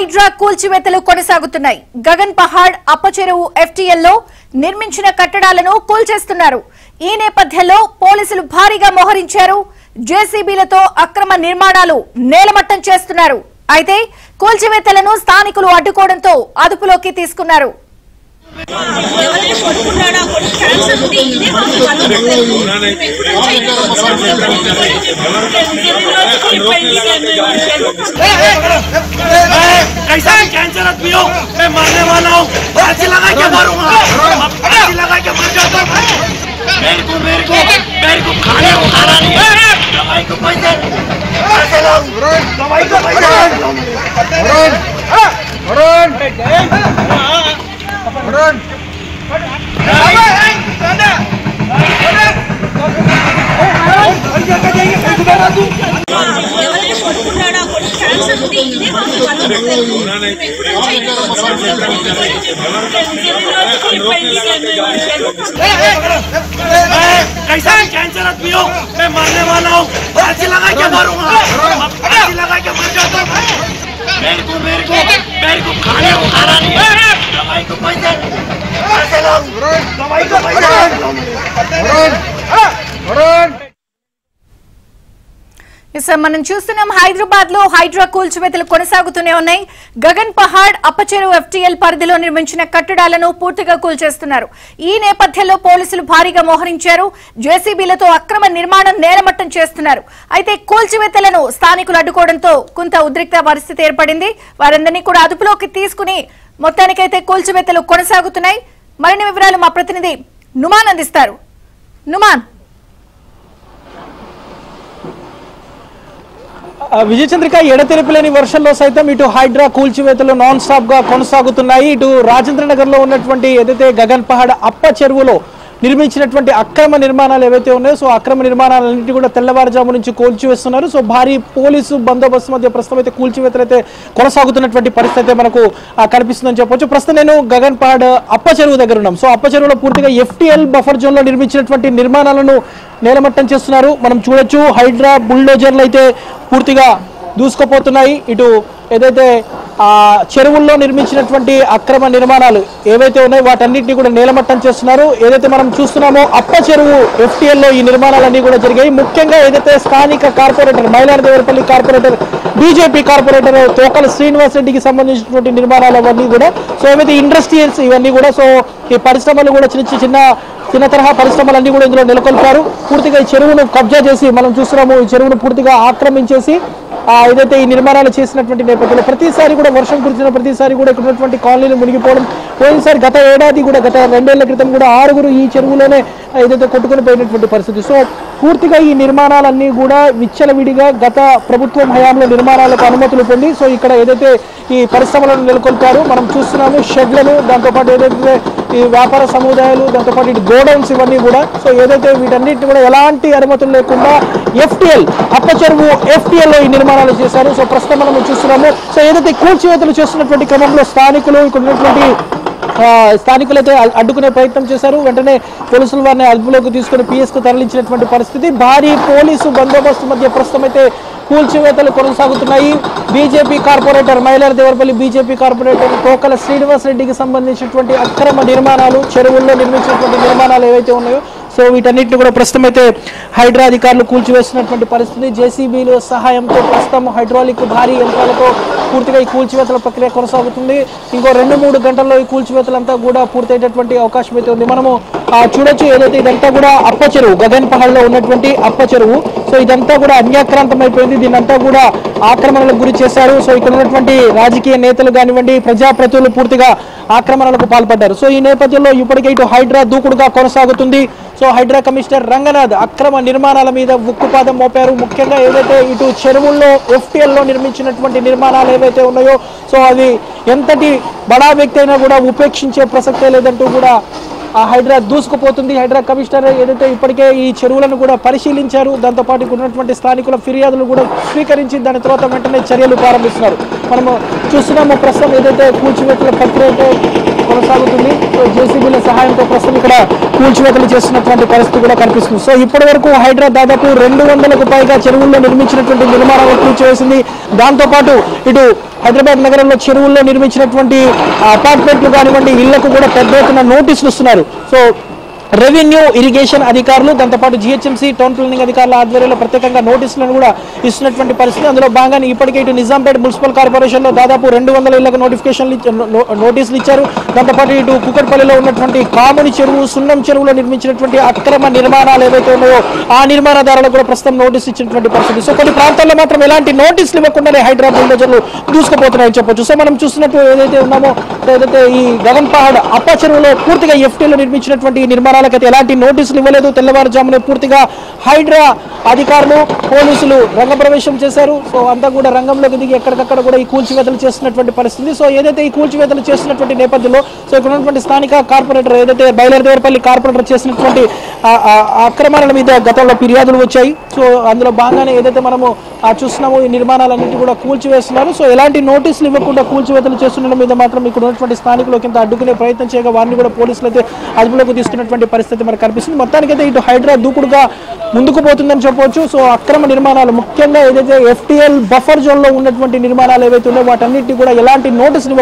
హైడ్రా కూల్చివేతలు కొనసాగుతున్నాయి. గగన్ పహాడ్ అప్పచెరువు FTL లో నిర్మించిన కట్టడాలను కూల్చేస్తున్నారు. ఈ నేపథ్యంలో పోలీసులు భారీగా మోహరించారు. జేసీబీలతో అక్రమ నిర్మాణాలు నేలమట్టం చేస్తున్నారు. అయితే కూల్చివేతలను స్థానికులు అడ్డుకోవడంతో అదుపులోకి తీసుకున్నారు. कैसा भी कैंसर आदमी हो, मैं मरने वाला हूँ, फांसी लगा के मरूंगा, फांसी लगा के मर जाता हूँ। मेरे को खाने को खाना नहीं है, दवाई को पैसे लाओ, दवाई को पैसे कैसा भी कैंसर आदमी हो, मैं मरने वाला हूँ, फांसी लगा के मरूंगा, फांसी लगा के मर जाता हूँ। मेरे को खाने को खाना नहीं है, दवाई को पैसे लाओ, दवाई को पैसे మనం చూస్తున్నాం హైదరాబాద్ లో హైడ్రా కూల్చివేతలు కొనసాగుతూనే ఉన్నాయి. గగన్ పహాడ్ అప్పచెరువు FTL పరిధిలో నిర్మించిన కట్టడాలను పూర్తిగా కూల్చేస్తున్నారు. ఈ నేపథ్యంలో పోలీసులు భారీగా మోహరించారు. జేసీబీలతో అక్రమ నిర్మాణం నేలమట్టం చేస్తున్నారు. అయితే కూల్చివేతలను స్థానికులు అడ్డుకోవడంతో కొంత ఉద్రిక్త పరిస్థితి ఏర్పడింది. వారందరినీ కూడా అదుపులోకి తీసుకుని మొత్తానికైతే కూల్చివేతలు కొనసాగుతున్నాయి. మరిన్ని వివరాలు మా ప్రతినిధి నుమాన్ అందిస్తారు. నుమాన్, విజయచంద్రిక ఎడతెరిపిలేని వర్షంలో సైతం ఇటు హైడ్రా కూల్చివేతలు నాన్ స్టాప్ గా కొనసాగుతున్నాయి. ఇటు రాజేంద్ర నగర్ లో ఉన్నటువంటి ఏదైతే గగన్ పహాడ్ అప్ప చెరువులో నిర్మించినటువంటి అక్రమ నిర్మాణాలు ఏవైతే ఉన్నాయో సో అక్రమ నిర్మాణాలన్నింటి కూడా తెల్లవారుజాము నుంచి కూల్చివేస్తున్నారు. సో భారీ పోలీసు బందోబస్తు మధ్య ప్రస్తుతం అయితే కూల్చివేతలు అయితే కొనసాగుతున్నటువంటి పరిస్థితి మనకు కనిపిస్తుందని చెప్పొచ్చు. ప్రస్తుతం నేను గగన్ పహాడ్ అప్ప చెరువు దగ్గర ఉన్నాం. సో అప్ప చెరువులో పూర్తిగా FTL బఫర్ జోన్ లో నిర్మించినటువంటి నిర్మాణాలను నేలమట్టం చేస్తున్నారు. మనం చూడొచ్చు హైడ్రా బుల్డోజర్లు అయితే పూర్తిగా దూసుకుపోతున్నాయి. ఇటు ఏదైతే చెరువుల్లో నిర్మించినటువంటి అక్రమ నిర్మాణాలు ఏవైతే ఉన్నాయో వాటన్నిటిని కూడా నేలమట్టం చేస్తున్నారు. ఏదైతే మనం చూస్తున్నామో అప్ప చెరువు FTL లో ఈ నిర్మాణాలన్నీ కూడా జరిగాయి. ముఖ్యంగా ఏదైతే స్థానిక corporator Mailardevpally corporator BJP corporator Tokala Srinivas రెడ్డికి సంబంధించినటువంటి నిర్మాణాలు అవన్నీ కూడా సో ఏవైతే ఇండస్ట్రియల్స్ ఇవన్నీ కూడా సో ఈ పరిశ్రమలు కూడా చిన్న తరహా పరిశ్రమలన్నీ కూడా ఇందులో నెలకొల్పారు. పూర్తిగా ఈ చెరువును కబ్జా చేసి మనం చూస్తున్నాము ఈ చెరువును పూర్తిగా ఆక్రమించేసి ఏదైతే ఈ నిర్మాణాలు చేసినటువంటి నేపథ్యంలో ప్రతిసారి కూడా వర్షం కురిసిన ప్రతిసారి కూడా ఇక్కడ ఉన్నటువంటి కాలనీలు మునిగిపోవడం. పోయినసారి గత 2 ఏళ్ల క్రితం కూడా 6 ఈ చెరువులోనే ఏదైతే కొట్టుకొని పోయినటువంటి పరిస్థితి. సో పూర్తిగా ఈ నిర్మాణాలన్నీ కూడా విచ్చలవిడిగా గత ప్రభుత్వం హయాంలో నిర్మాణాలకు అనుమతులు పొంది సో ఇక్కడ ఏదైతే ఈ పరిశ్రమలను నెలకొల్పారు. మనం చూస్తున్నాము షెడ్లను, దాంతోపాటు ఏదైతే ఈ వ్యాపార సముదాయాలు, దాంతోపాటు ఇటు గోడౌన్స్ ఇవన్నీ కూడా సో ఏదైతే వీటన్నిటిని కూడా ఎలాంటి అనుమతులు లేకుండా FTL అప్ప చెరువు FTL లో ఈ నిర్మాణాలు చేశారు. సో ప్రస్తుతం మనం చూస్తున్నాము సో ఏదైతే కూల్చివేతలు చేస్తున్నటువంటి క్రమంలో స్థానికులు ఇక్కడ ఉన్నటువంటి స్థానికులైతే అడ్డుకునే ప్రయత్నం చేశారు. వెంటనే పోలీసులు వారిని అదుపులోకి తీసుకుని PS కు తరలించినటువంటి పరిస్థితి. భారీ పోలీసు బందోబస్తు మధ్య ప్రస్తుతం అయితే కూల్చివేతలు కొనసాగుతున్నాయి. BJP corporator Mailardevpally BJP corporator Tokala Srinivas రెడ్డికి సంబంధించినటువంటి అక్రమ నిర్మాణాలు చెరువుల్లో నిర్మించినటువంటి నిర్మాణాలు ఏవైతే ఉన్నాయో సో వీటన్నిటిని కూడా ప్రస్తుతం అయితే హైడ్రా అధికారులు కూల్చివేస్తున్నటువంటి పరిస్థితి. జేసీబీల సహాయంతో ప్రస్తుతం హైడ్రాలిక్ భారీ యంత్రాలతో పూర్తిగా ఈ కూల్చివేతల ప్రక్రియ కొనసాగుతుంది. ఇంకో 2-3 గంటల్లో ఈ కూల్చివేతలంతా కూడా పూర్తయ్యేటటువంటి అవకాశం అయితే ఉంది. మనము చూడొచ్చు ఏదైతే ఇదంతా కూడా అప్ప చెరువు గగన్ పహాడ్ లో ఉన్నటువంటి అప్ప చెరువు సో ఇదంతా కూడా అన్యాక్రాంతం అయిపోయింది. దీనంతా కూడా ఆక్రమణలకు గురి చేశారు. సో ఇక్కడ ఉన్నటువంటి రాజకీయ నేతలు కానివ్వండి ప్రజాప్రతినిధులు పూర్తిగా ఆక్రమణలకు పాల్పడ్డారు. సో ఈ నేపథ్యంలో ఇప్పటికే ఇటు హైడ్రా దూకుడుగా కొనసాగుతుంది. సో హైడ్రా కమిషనర్ రంగనాథ్ అక్రమ నిర్మాణాల మీద ఉక్కుపాదం మోపారు. ముఖ్యంగా ఏదైతే ఇటు చెరువుల్లో FTL లో నిర్మించినటువంటి నిర్మాణాలు ఏవైతే ఉన్నాయో సో అవి ఎంతటి బడా వ్యక్తి అయినా కూడా ఉపేక్షించే ప్రసక్తే లేదంటూ కూడా హైడ్రా దూసుకుపోతుంది. హైడ్రా కమిషనర్ ఏదైతే ఇప్పటికే ఈ చెరువులను కూడా పరిశీలించారు. దాంతోపాటు ఉన్నటువంటి స్థానికుల ఫిర్యాదులు కూడా స్వీకరించి దాని తర్వాత వెంటనే చర్యలు ప్రారంభిస్తున్నారు. మనము చూస్తున్నాము ప్రస్తుతం ఏదైతే కూల్చివేతల ప్రక్రియ కొనసాగుతుంది. సో జేసీబీల సహాయంతో ప్రస్తుతం ఇక్కడ కూల్చివేతలు చేస్తున్నటువంటి పరిస్థితి కూడా కనిపిస్తుంది. సో ఇప్పటి వరకు హైడ్రా దాదాపు 200కు పైగా చెరువుల్లో నిర్మించినటువంటి నిర్మాణాలను కూల్చివేసింది. దాంతోపాటు ఇటు హైదరాబాద్ నగరంలో చెరువుల్లో నిర్మించినటువంటి అపార్ట్మెంట్లు కానివ్వండి, ఇళ్లకు కూడా పెద్ద ఎత్తున నోటీసులు ఇస్తున్నారు. సో రెవెన్యూ ఇరిగేషన్ అధికారులు దాంతోపాటు జిహెచ్ఎంసీ టౌన్ ప్లానింగ్ అధికారుల ఆధ్వర్యంలో ప్రత్యేకంగా నోటీసులను కూడా ఇస్తున్నటువంటి పరిస్థితి. అందులో భాగంగానే ఇప్పటికే ఇటు నిజాంపేట మున్సిపల్ కార్పొరేషన్లో దాదాపు 200 ఇళ్లకు నోటీసులు ఇచ్చారు. దాంతోపాటు ఇటు కుకట్పల్లిలో ఉన్నటువంటి కాముని చెరువు, సున్నం చెరువులో నిర్మించినటువంటి అక్రమ నిర్మాణాలు ఏవైతే ఉన్నాయో ఆ నిర్మాణదారులకు కూడా ప్రస్తుతం నోటీసు ఇచ్చినటువంటి పరిస్థితి. సో కొన్ని ప్రాంతాల్లో మాత్రం ఎలాంటి నోటీసులు ఇవ్వకుండానే హైడ్రా బుల్డోజర్లు దూసుకుపోతున్నాయని చెప్పొచ్చు. సో మనం చూస్తున్నట్టు ఏదైతే ఉన్నామో ఏదైతే ఈ గగన్ పహాడ్ అప్ప చెరువులో పూర్తిగా ఎఫ్టీలో నిర్మించినటువంటి నిర్మాణాలకైతే ఎలాంటి నోటీసులు ఇవ్వలేదు. తెల్లవారుజామునే పూర్తిగా హైడ్రా అధికారులు పోలీసులు రంగప్రవేశం చేశారు. సో అంతా కూడా రంగంలోకి దిగి ఎక్కడికక్కడ కూడా ఈ కూల్చివేతలు చేస్తున్నటువంటి పరిస్థితి. సో ఏదైతే ఈ కూల్చివేతలు చేస్తున్నటువంటి నేపథ్యంలో సో ఇక్కడ ఉన్నటువంటి స్థానిక కార్పొరేటర్ ఏదైతే బయలుదేరపల్లి కార్పొరేటర్ చేసినటువంటి అక్రమాల మీద గతంలో ఫిర్యాదులు వచ్చాయి. సో అందులో భాగంగానే ఏదైతే మనము చూస్తున్నామో ఈ నిర్మాణాలన్నింటి కూడా కూల్చివేస్తున్నారు. సో ఎలాంటి నోటీసులు ఇవ్వకుండా కూల్చివేతలు చేస్తుండడం మీద మాత్రం ఇక్కడ ఉన్నటువంటి స్థానికులు కింద అడ్డుకునే ప్రయత్నం చేయగా వారిని కూడా పోలీసులు అయితే అదుపులోకి తీసుకున్నటువంటి పరిస్థితి మనకు కనిపిస్తుంది. మొత్తానికైతే ఇటు హైడ్రా దూకుడుగా ముందుకు పోతుందని చెప్పవచ్చు. సో అక్రమ నిర్మాణాలు ముఖ్యంగా ఏదైతే ఎఫ్టీఎల్ బఫర్ జోన్ లో ఉన్నటువంటి నిర్మాణాలు ఏవైతే ఉన్నాయో వాటన్నిటిని కూడా ఎలాంటి నోటీసులు